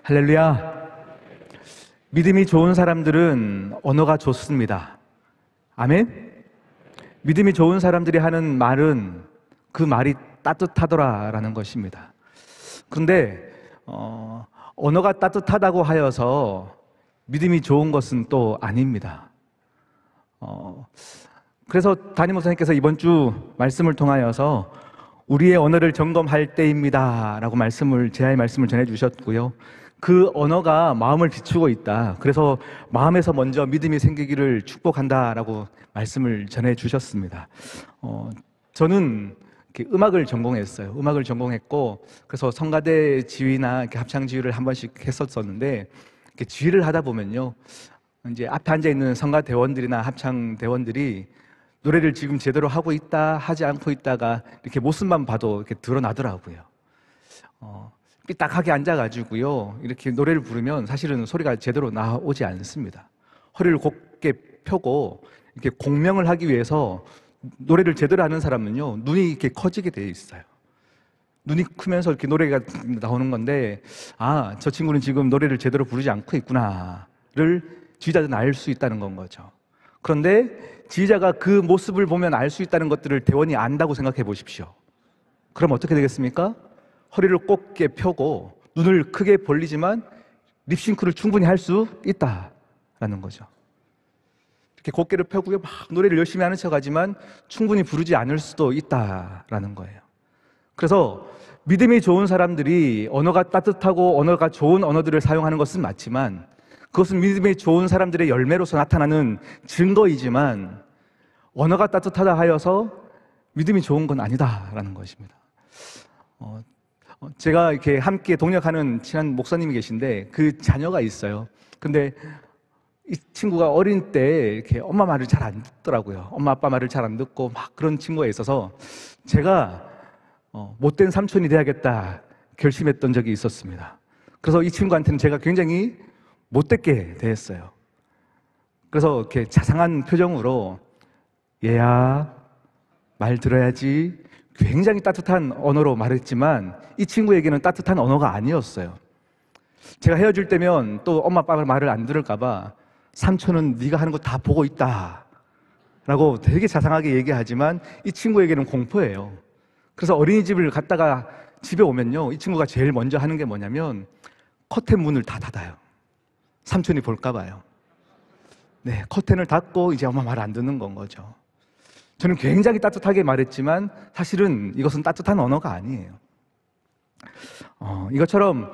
할렐루야. 믿음이 좋은 사람들은 언어가 좋습니다. 아멘? 믿음이 좋은 사람들이 하는 말은 그 말이 따뜻하더라라는 것입니다. 그런데 언어가 따뜻하다고 하여서 믿음이 좋은 것은 또 아닙니다. 그래서 담임 목사님께서 이번 주 말씀을 통하여서 우리의 언어를 점검할 때입니다 라고 제아의 말씀을 전해주셨고요. 그 언어가 마음을 비추고 있다. 그래서 마음에서 먼저 믿음이 생기기를 축복한다라고 말씀을 전해주셨습니다. 저는 이렇게 음악을 전공했어요. 음악을 전공했고, 그래서 성가대 지휘나 이렇게 합창 지휘를 한 번씩 했었었는데, 이렇게 지휘를 하다 보면요, 이제 앞에 앉아 있는 성가 대원들이나 합창 대원들이 노래를 지금 제대로 하고 있다, 하지 않고 있다가 이렇게 모습만 봐도 이렇게 드러나더라고요. 삐딱하게 앉아가지고요, 이렇게 노래를 부르면 사실은 소리가 제대로 나오지 않습니다. 허리를 곧게 펴고 이렇게 공명을 하기 위해서 노래를 제대로 하는 사람은요, 눈이 이렇게 커지게 되어 있어요. 눈이 크면서 이렇게 노래가 나오는 건데, 아, 저 친구는 지금 노래를 제대로 부르지 않고 있구나를 지휘자들은 알 수 있다는 건 거죠. 그런데 지휘자가 그 모습을 보면 알 수 있다는 것들을 대원이 안다고 생각해 보십시오. 그럼 어떻게 되겠습니까? 허리를 곧게 펴고 눈을 크게 벌리지만 립싱크를 충분히 할 수 있다라는 거죠. 이렇게 곧게를 펴고요, 막 노래를 열심히 하는 척하지만 충분히 부르지 않을 수도 있다라는 거예요. 그래서 믿음이 좋은 사람들이 언어가 따뜻하고 언어가 좋은 언어들을 사용하는 것은 맞지만, 그것은 믿음이 좋은 사람들의 열매로서 나타나는 증거이지만, 언어가 따뜻하다 하여서 믿음이 좋은 건 아니다라는 것입니다. 제가 이렇게 함께 동역하는 친한 목사님이 계신데 그 자녀가 있어요. 근데 이 친구가 어린 때 이렇게 엄마 말을 잘 안 듣더라고요. 엄마 아빠 말을 잘 안 듣고 막 그런 친구가 있어서 제가 못된 삼촌이 돼야겠다 결심했던 적이 있었습니다. 그래서 이 친구한테는 제가 굉장히 못됐게 대했어요. 그래서 이렇게 자상한 표정으로 얘야, 말 들어야지, 굉장히 따뜻한 언어로 말했지만 이 친구에게는 따뜻한 언어가 아니었어요. 제가 헤어질 때면 또 엄마 아빠 말을 안 들을까 봐 삼촌은 네가 하는 거 다 보고 있다 라고 되게 자상하게 얘기하지만 이 친구에게는 공포예요. 그래서 어린이집을 갔다가 집에 오면요, 이 친구가 제일 먼저 하는 게 뭐냐면 커튼 문을 다 닫아요. 삼촌이 볼까 봐요. 네, 커튼을 닫고 이제 엄마 말 안 듣는 건 거죠. 저는 굉장히 따뜻하게 말했지만 사실은 이것은 따뜻한 언어가 아니에요. 이것처럼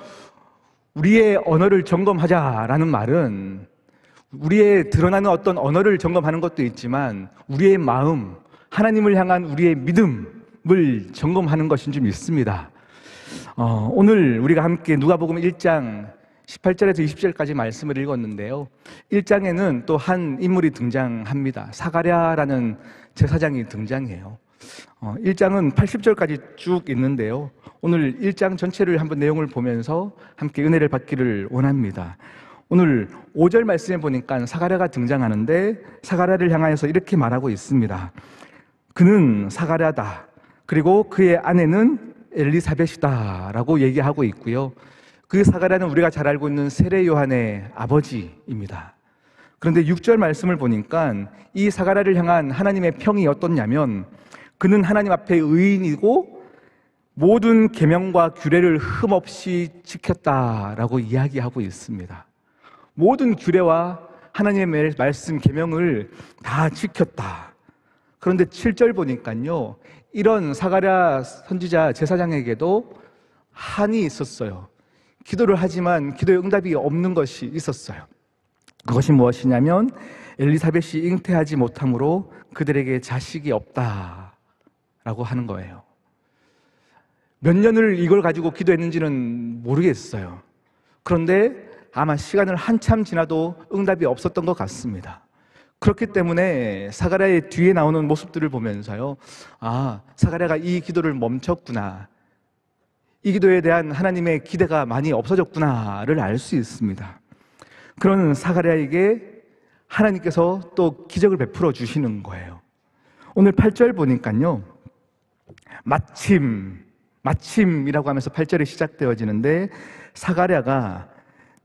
우리의 언어를 점검하자라는 말은 우리의 드러나는 어떤 언어를 점검하는 것도 있지만 우리의 마음, 하나님을 향한 우리의 믿음을 점검하는 것인 줄 믿습니다. 오늘 우리가 함께 누가복음 1장 18절에서 20절까지 말씀을 읽었는데요, 1장에는 또 한 인물이 등장합니다. 사가랴라는 제사장이 등장해요. 1장은 80절까지 쭉 있는데요, 오늘 1장 전체를 한번 내용을 보면서 함께 은혜를 받기를 원합니다. 오늘 5절 말씀에 보니까 사가랴가 등장하는데 사가랴를 향하여서 이렇게 말하고 있습니다. 그는 사가랴다. 그리고 그의 아내는 엘리사벳이다 라고 얘기하고 있고요. 그 사가랴는 우리가 잘 알고 있는 세례 요한의 아버지입니다. 그런데 6절 말씀을 보니까 이 사가랴를 향한 하나님의 평이 어떻냐면, 그는 하나님 앞에 의인이고 모든 계명과 규례를 흠없이 지켰다라고 이야기하고 있습니다. 모든 규례와 하나님의 말씀 계명을 다 지켰다. 그런데 7절 보니까요, 이런 사가랴 선지자 제사장에게도 한이 있었어요. 기도를 하지만 기도의 응답이 없는 것이 있었어요. 그것이 무엇이냐면 엘리사벳이 잉태하지 못함으로 그들에게 자식이 없다라고 하는 거예요. 몇 년을 이걸 가지고 기도했는지는 모르겠어요. 그런데 아마 시간을 한참 지나도 응답이 없었던 것 같습니다. 그렇기 때문에 사가랴의 뒤에 나오는 모습들을 보면서요, 아, 사가랴가 이 기도를 멈췄구나, 이 기도에 대한 하나님의 기대가 많이 없어졌구나를 알 수 있습니다. 그런 사가랴에게 하나님께서 또 기적을 베풀어 주시는 거예요. 오늘 8절 보니까요, 마침이라고 하면서 8절이 시작되어지는데, 사가랴가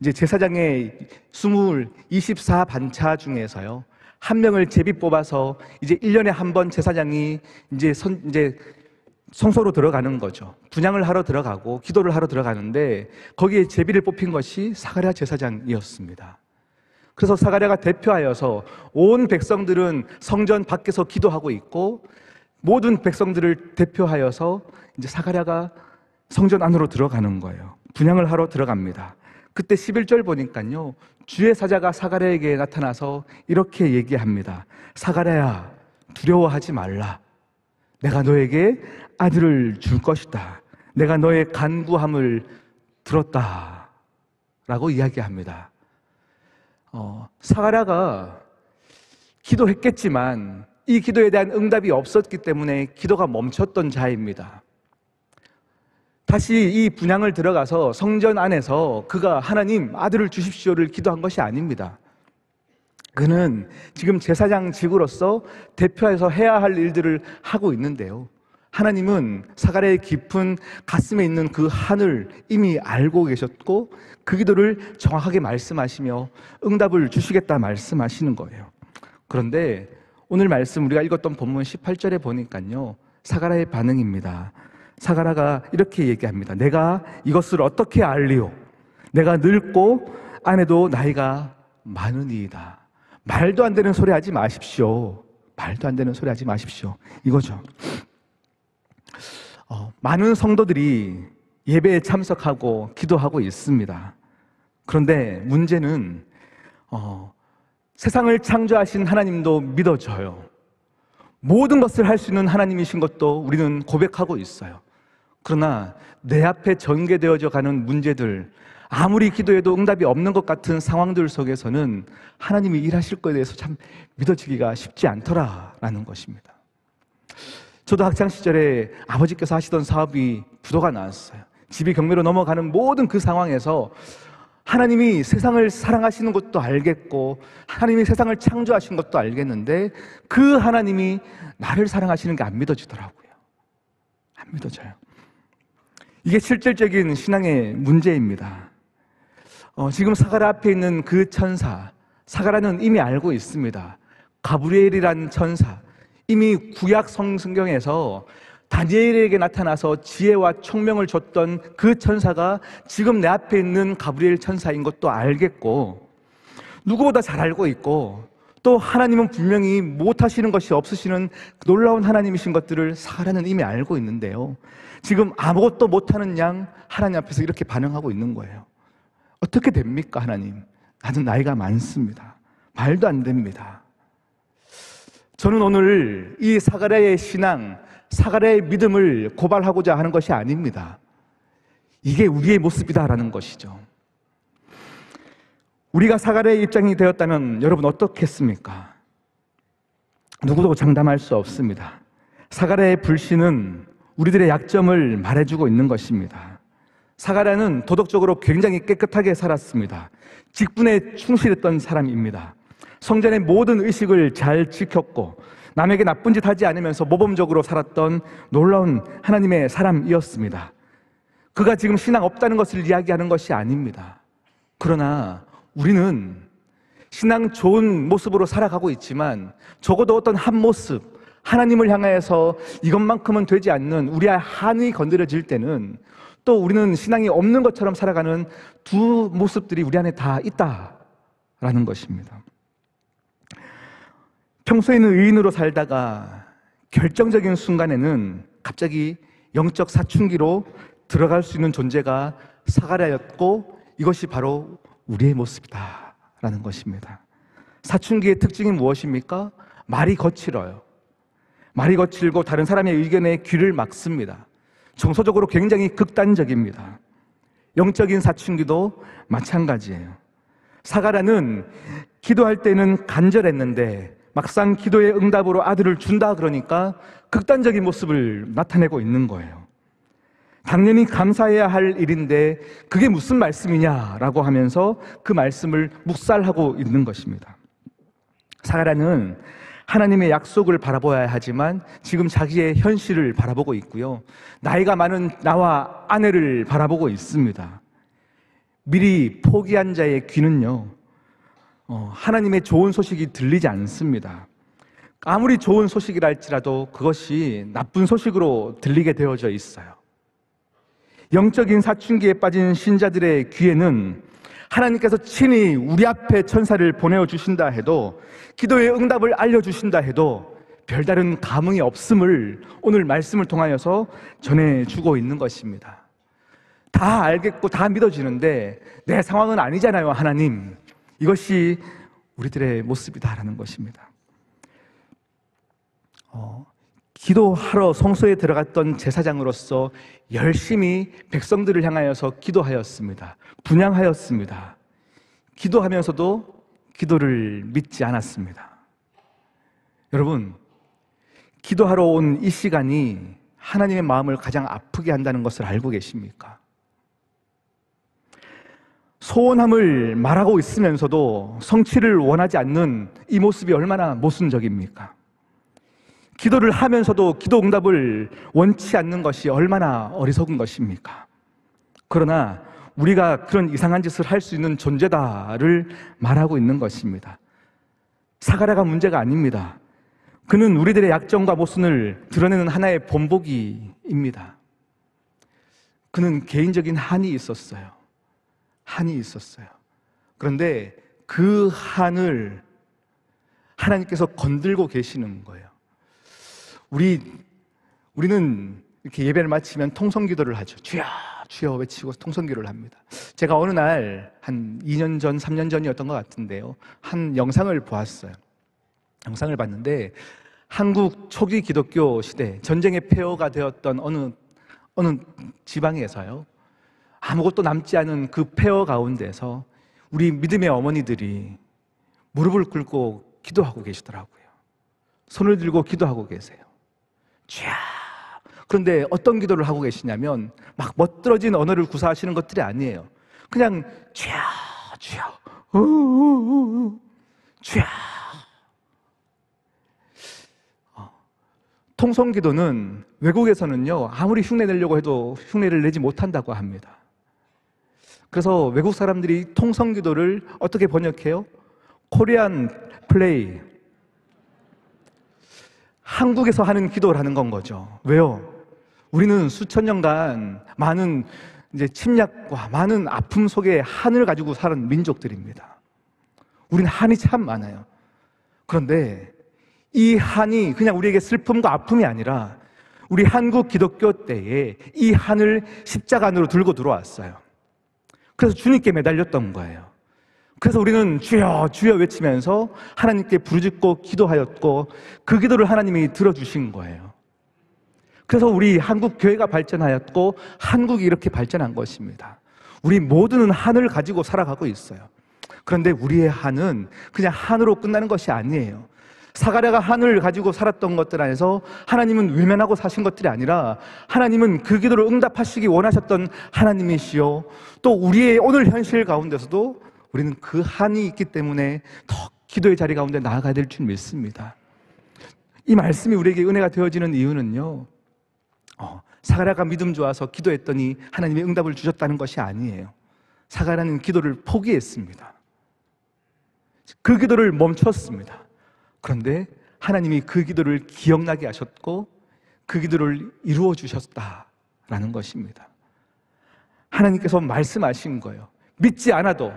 이제 제사장의 24반차 중에서요, 한 명을 제비 뽑아서 이제 1년에 한 번 제사장이 이제 성소로 들어가는 거죠. 분향을 하러 들어가고 기도를 하러 들어가는데 거기에 제비를 뽑힌 것이 사가랴 제사장이었습니다. 그래서 사가랴가 대표하여서 온 백성들은 성전 밖에서 기도하고 있고 모든 백성들을 대표하여서 이제 사가랴가 성전 안으로 들어가는 거예요. 분향을 하러 들어갑니다. 그때 11절 보니까요, 주의 사자가 사가랴에게 나타나서 이렇게 얘기합니다. 사가랴야, 두려워하지 말라. 내가 너에게 아들을 줄 것이다. 내가 너의 간구함을 들었다. 라고 이야기합니다. 사가랴가 기도했겠지만 이 기도에 대한 응답이 없었기 때문에 기도가 멈췄던 자입니다. 다시 이 분향을 들어가서 성전 안에서 그가 하나님 아들을 주십시오를 기도한 것이 아닙니다. 그는 지금 제사장직으로서 대표해서 해야 할 일들을 하고 있는데요, 하나님은 사가랴의 깊은 가슴에 있는 그 한을 이미 알고 계셨고 그 기도를 정확하게 말씀하시며 응답을 주시겠다 말씀하시는 거예요. 그런데 오늘 말씀 우리가 읽었던 본문 18절에 보니까요, 사가랴의 반응입니다. 사가랴가 이렇게 얘기합니다. 내가 이것을 어떻게 알리오? 내가 늙고 아내도 나이가 많으니이다. 말도 안 되는 소리 하지 마십시오. 말도 안 되는 소리 하지 마십시오. 이거죠. 많은 성도들이 예배에 참석하고 기도하고 있습니다. 그런데 문제는 세상을 창조하신 하나님도 믿어져요. 모든 것을 할 수 있는 하나님이신 것도 우리는 고백하고 있어요. 그러나 내 앞에 전개되어져 가는 문제들, 아무리 기도해도 응답이 없는 것 같은 상황들 속에서는 하나님이 일하실 것에 대해서 참 믿어지기가 쉽지 않더라라는 것입니다. 저도 학창시절에 아버지께서 하시던 사업이 부도가 나왔어요. 집이 경매로 넘어가는 모든 그 상황에서 하나님이 세상을 사랑하시는 것도 알겠고 하나님이 세상을 창조하신 것도 알겠는데 그 하나님이 나를 사랑하시는 게 안 믿어지더라고요. 안 믿어져요. 이게 실질적인 신앙의 문제입니다. 지금 사가랴 앞에 있는 그 천사, 사가랴는 이미 알고 있습니다. 가브리엘이라는 천사, 이미 구약 성경에서 다니엘에게 나타나서 지혜와 총명을 줬던 그 천사가 지금 내 앞에 있는 가브리엘 천사인 것도 알겠고 누구보다 잘 알고 있고 또 하나님은 분명히 못하시는 것이 없으시는 놀라운 하나님이신 것들을 사가랴는 이미 알고 있는데요, 지금 아무것도 못하는 양 하나님 앞에서 이렇게 반응하고 있는 거예요. 어떻게 됩니까? 하나님, 나는 나이가 많습니다. 말도 안 됩니다. 저는 오늘 이 사가랴의 신앙, 사가랴의 믿음을 고발하고자 하는 것이 아닙니다. 이게 우리의 모습이다라는 것이죠. 우리가 사가랴의 입장이 되었다면 여러분 어떻겠습니까? 누구도 장담할 수 없습니다. 사가랴의 불신은 우리들의 약점을 말해주고 있는 것입니다. 사가랴는 도덕적으로 굉장히 깨끗하게 살았습니다. 직분에 충실했던 사람입니다. 성전의 모든 의식을 잘 지켰고 남에게 나쁜 짓 하지 않으면서 모범적으로 살았던 놀라운 하나님의 사람이었습니다. 그가 지금 신앙 없다는 것을 이야기하는 것이 아닙니다. 그러나 우리는 신앙 좋은 모습으로 살아가고 있지만 적어도 어떤 한 모습, 하나님을 향해서 이것만큼은 되지 않는 우리의 한이 건드려질 때는 또 우리는 신앙이 없는 것처럼 살아가는 두 모습들이 우리 안에 다 있다라는 것입니다. 평소에는 의인으로 살다가 결정적인 순간에는 갑자기 영적 사춘기로 들어갈 수 있는 존재가 사가랴였고 이것이 바로 우리의 모습이다라는 것입니다. 사춘기의 특징이 무엇입니까? 말이 거칠어요. 말이 거칠고 다른 사람의 의견에 귀를 막습니다. 정서적으로 굉장히 극단적입니다. 영적인 사춘기도 마찬가지예요. 사가랴는 기도할 때는 간절했는데 막상 기도의 응답으로 아들을 준다 그러니까 극단적인 모습을 나타내고 있는 거예요. 당연히 감사해야 할 일인데 그게 무슨 말씀이냐라고 하면서 그 말씀을 묵살하고 있는 것입니다. 사가랴는 하나님의 약속을 바라봐야 하지만 지금 자기의 현실을 바라보고 있고요, 나이가 많은 나와 아내를 바라보고 있습니다. 미리 포기한 자의 귀는요, 하나님의 좋은 소식이 들리지 않습니다. 아무리 좋은 소식이라 할지라도 그것이 나쁜 소식으로 들리게 되어져 있어요. 영적인 사춘기에 빠진 신자들의 귀에는 하나님께서 친히 우리 앞에 천사를 보내어 주신다 해도, 기도의 응답을 알려주신다 해도 별다른 감흥이 없음을 오늘 말씀을 통하여서 전해주고 있는 것입니다. 다 알겠고 다 믿어지는데 내 상황은 아니잖아요, 하나님. 이것이 우리들의 모습이다라는 것입니다. 기도하러 성소에 들어갔던 제사장으로서 열심히 백성들을 향하여서 기도하였습니다. 분향하였습니다. 기도하면서도 기도를 믿지 않았습니다. 여러분, 기도하러 온 이 시간이 하나님의 마음을 가장 아프게 한다는 것을 알고 계십니까? 소원함을 말하고 있으면서도 성취를 원하지 않는 이 모습이 얼마나 모순적입니까? 기도를 하면서도 기도 응답을 원치 않는 것이 얼마나 어리석은 것입니까? 그러나 우리가 그런 이상한 짓을 할 수 있는 존재다를 말하고 있는 것입니다. 사가랴가 문제가 아닙니다. 그는 우리들의 약점과 모순을 드러내는 하나의 본보기입니다. 그는 개인적인 한이 있었어요. 한이 있었어요. 그런데 그 한을 하나님께서 건들고 계시는 거예요. 우리는 이렇게 예배를 마치면 통성기도를 하죠. 주여 주여 외치고 통성기도를 합니다. 제가 어느 날 한 2년 전, 3년 전이었던 것 같은데요, 한 영상을 보았어요. 영상을 봤는데 한국 초기 기독교 시대 전쟁의 폐허가 되었던 어느 지방에서요, 아무것도 남지 않은 그 폐허 가운데서 우리 믿음의 어머니들이 무릎을 꿇고 기도하고 계시더라고요. 손을 들고 기도하고 계세요. 주여. 그런데 어떤 기도를 하고 계시냐면 막 멋들어진 언어를 구사하시는 것들이 아니에요. 그냥 주여 주여 주여. 통성기도는 외국에서는요, 아무리 흉내 내려고 해도 흉내를 내지 못한다고 합니다. 그래서 외국 사람들이 통성기도를 어떻게 번역해요? 코리안 플레이, 한국에서 하는 기도를 하는 건 거죠. 왜요? 우리는 수천 년간 많은 침략과 많은 아픔 속에 한을 가지고 사는 민족들입니다. 우리는 한이 참 많아요. 그런데 이 한이 그냥 우리에게 슬픔과 아픔이 아니라 우리 한국 기독교 때에 이 한을 십자가 안으로 들고 들어왔어요. 그래서 주님께 매달렸던 거예요. 그래서 우리는 주여 주여 외치면서 하나님께 부르짖고 기도하였고 그 기도를 하나님이 들어주신 거예요. 그래서 우리 한국 교회가 발전하였고 한국이 이렇게 발전한 것입니다. 우리 모두는 한을 가지고 살아가고 있어요. 그런데 우리의 한은 그냥 한으로 끝나는 것이 아니에요. 사가랴가 한을 가지고 살았던 것들 안에서 하나님은 외면하고 사신 것들이 아니라 하나님은 그 기도를 응답하시기 원하셨던 하나님이시요, 또 우리의 오늘 현실 가운데서도 우리는 그 한이 있기 때문에 더 기도의 자리 가운데 나아가야 될 줄 믿습니다. 이 말씀이 우리에게 은혜가 되어지는 이유는요, 사가랴가 믿음 좋아서 기도했더니 하나님이 응답을 주셨다는 것이 아니에요. 사가랴는 기도를 포기했습니다. 그 기도를 멈췄습니다. 그런데 하나님이 그 기도를 기억나게 하셨고 그 기도를 이루어 주셨다라는 것입니다. 하나님께서 말씀하신 거예요. 믿지 않아도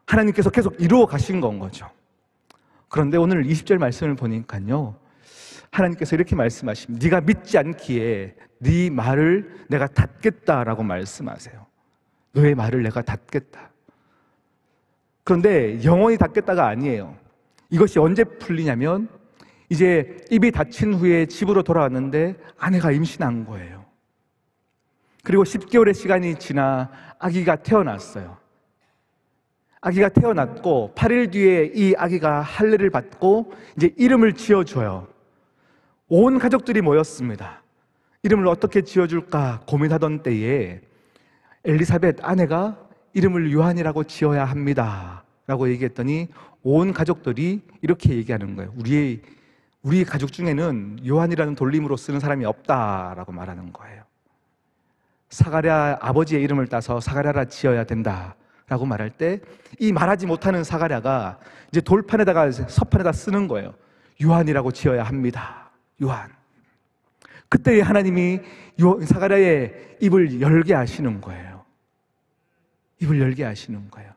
하나님께서 계속 이루어 가신 건 거죠. 그런데 오늘 20절 말씀을 보니까요, 하나님께서 이렇게 말씀하십니다. 네가 믿지 않기에 네 말을 내가 닫겠다라고 말씀하세요. 너의 말을 내가 닫겠다. 그런데 영원히 닫겠다가 아니에요. 이것이 언제 풀리냐면 이제 입이 닫힌 후에 집으로 돌아왔는데 아내가 임신한 거예요. 그리고 10개월의 시간이 지나 아기가 태어났어요. 아기가 태어났고 8일 뒤에 이 아기가 할례를 받고 이제 이름을 지어줘요. 온 가족들이 모였습니다. 이름을 어떻게 지어줄까 고민하던 때에 엘리사벳 아내가 이름을 요한이라고 지어야 합니다 라고 얘기했더니 온 가족들이 이렇게 얘기하는 거예요. 우리 가족 중에는 요한이라는 돌림으로 쓰는 사람이 없다라고 말하는 거예요. 사가랴 아버지의 이름을 따서 사가랴라 지어야 된다 라고 말할 때 이 말하지 못하는 사가랴가 이제 돌판에다가 서판에다 쓰는 거예요. 요한이라고 지어야 합니다. 요한. 그때 하나님이 사가랴의 입을 열게 하시는 거예요. 입을 열게 하시는 거예요.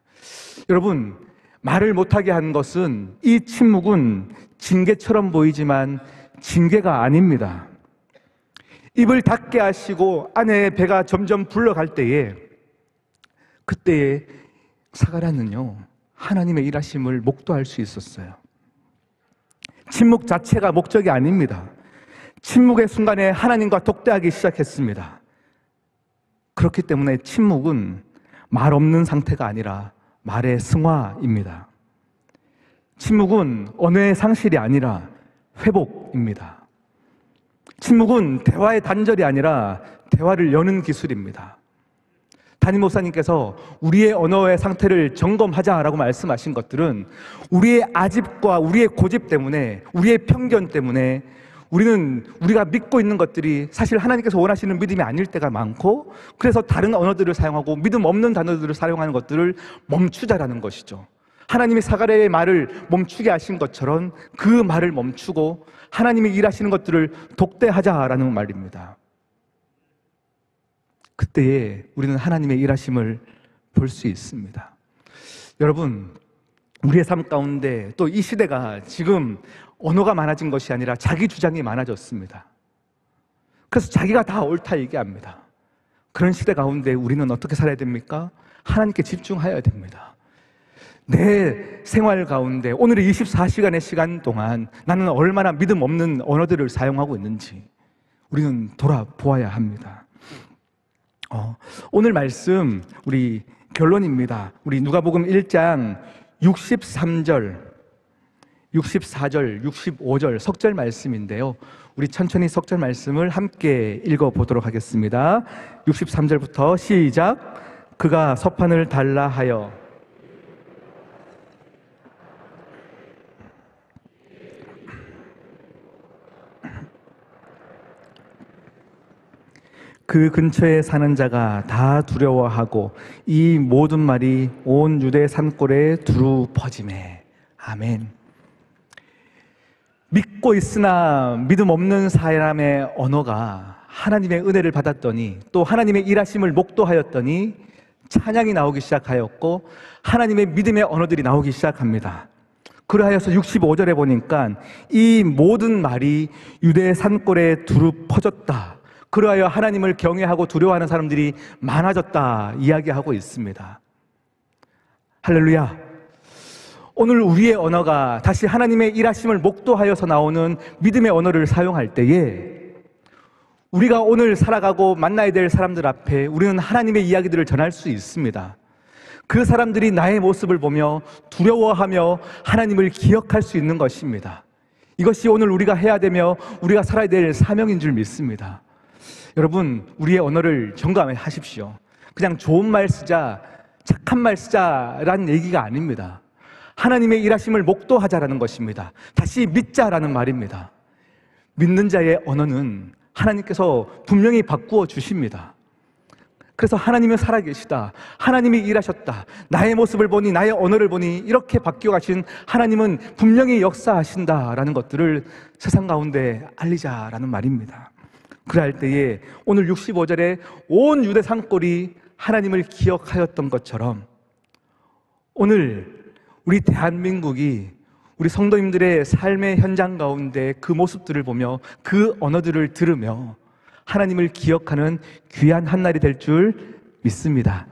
여러분, 말을 못하게 한 것은, 이 침묵은 징계처럼 보이지만 징계가 아닙니다. 입을 닫게 하시고 아내의 배가 점점 불러갈 때에, 그때에 사가랴는요, 하나님의 일하심을 목도할 수 있었어요. 침묵 자체가 목적이 아닙니다. 침묵의 순간에 하나님과 독대하기 시작했습니다. 그렇기 때문에 침묵은 말 없는 상태가 아니라 말의 승화입니다. 침묵은 언어의 상실이 아니라 회복입니다. 침묵은 대화의 단절이 아니라 대화를 여는 기술입니다. 담임 목사님께서 우리의 언어의 상태를 점검하자라고 말씀하신 것들은 우리의 아집과 우리의 고집 때문에, 우리의 편견 때문에 우리가 믿고 있는 것들이 사실 하나님께서 원하시는 믿음이 아닐 때가 많고, 그래서 다른 언어들을 사용하고 믿음 없는 단어들을 사용하는 것들을 멈추자라는 것이죠. 하나님이 사가랴의 말을 멈추게 하신 것처럼 그 말을 멈추고 하나님이 일하시는 것들을 독대하자라는 말입니다. 그때에 우리는 하나님의 일하심을 볼 수 있습니다. 여러분, 우리의 삶 가운데 또 이 시대가 지금 언어가 많아진 것이 아니라 자기 주장이 많아졌습니다. 그래서 자기가 다 옳다 얘기합니다. 그런 시대 가운데 우리는 어떻게 살아야 됩니까? 하나님께 집중해야 됩니다. 내 생활 가운데 오늘의 24시간의 시간 동안 나는 얼마나 믿음 없는 언어들을 사용하고 있는지 우리는 돌아보아야 합니다. 오늘 말씀 우리 결론입니다. 우리 누가복음 1장 63절, 64절, 65절 석절 말씀인데요. 우리 천천히 석절 말씀을 함께 읽어보도록 하겠습니다. 63절부터 시작. 그가 서판을 달라 하여 그 근처에 사는 자가 다 두려워하고 이 모든 말이 온 유대 산골에 두루 퍼지매. 아멘. 믿고 있으나 믿음 없는 사람의 언어가 하나님의 은혜를 받았더니, 또 하나님의 일하심을 목도하였더니 찬양이 나오기 시작하였고 하나님의 믿음의 언어들이 나오기 시작합니다. 그러하여서 65절에 보니까 이 모든 말이 유대 산골에 두루 퍼졌다. 그러하여 하나님을 경외하고 두려워하는 사람들이 많아졌다 이야기하고 있습니다. 할렐루야. 오늘 우리의 언어가 다시 하나님의 일하심을 목도하여서 나오는 믿음의 언어를 사용할 때에 우리가 오늘 살아가고 만나야 될 사람들 앞에 우리는 하나님의 이야기들을 전할 수 있습니다. 그 사람들이 나의 모습을 보며 두려워하며 하나님을 기억할 수 있는 것입니다. 이것이 오늘 우리가 해야 되며 우리가 살아야 될 사명인 줄 믿습니다. 여러분, 우리의 언어를 점검하십시오. 그냥 좋은 말 쓰자, 착한 말 쓰자라는 얘기가 아닙니다. 하나님의 일하심을 목도하자라는 것입니다. 다시 믿자라는 말입니다. 믿는 자의 언어는 하나님께서 분명히 바꾸어 주십니다. 그래서 하나님은 살아계시다, 하나님이 일하셨다, 나의 모습을 보니, 나의 언어를 보니 이렇게 바뀌어 가신 하나님은 분명히 역사하신다라는 것들을 세상 가운데 알리자라는 말입니다. 그럴 때에 오늘 65절에 온 유대 산골이 하나님을 기억하였던 것처럼 오늘 우리 대한민국이 우리 성도님들의 삶의 현장 가운데 그 모습들을 보며 그 언어들을 들으며 하나님을 기억하는 귀한 한 날이 될 줄 믿습니다.